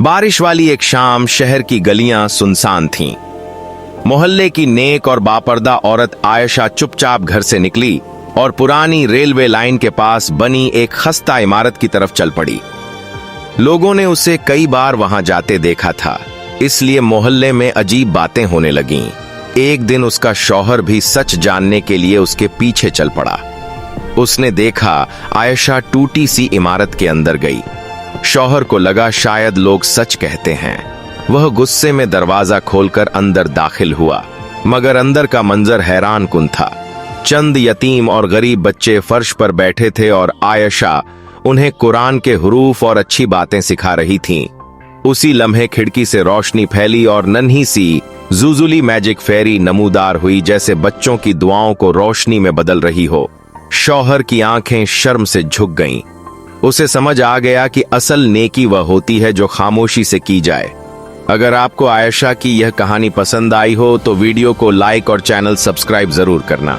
बारिश वाली एक शाम शहर की गलियां सुनसान थीं। मोहल्ले की नेक और बापर्दा औरत आयशा चुपचाप घर से निकली और पुरानी रेलवे लाइन के पास बनी एक खस्ता इमारत की तरफ चल पड़ी। लोगों ने उसे कई बार वहां जाते देखा था, इसलिए मोहल्ले में अजीब बातें होने लगीं। एक दिन उसका शौहर भी सच जानने के लिए उसके पीछे चल पड़ा। उसने देखा आयशा टूटी सी इमारत के अंदर गई। शौहर को लगा शायद लोग सच कहते हैं। वह गुस्से में दरवाजा खोलकर अंदर दाखिल हुआ, मगर अंदर का मंजर हैरान कुन था। चंद यतीम और गरीब बच्चे फर्श पर बैठे थे और आयशा उन्हें कुरान के हुरूफ और अच्छी बातें सिखा रही थीं। उसी लम्हे खिड़की से रोशनी फैली और नन्ही सी जुजुली मैजिक फेरी नमूदार हुई, जैसे बच्चों की दुआओं को रोशनी में बदल रही हो। शौहर की आंखें शर्म से झुक गईं। उसे समझ आ गया कि असल नेकी वह होती है जो खामोशी से की जाए। अगर आपको आयशा की यह कहानी पसंद आई हो तो वीडियो को लाइक और चैनल सब्सक्राइब जरूर करना।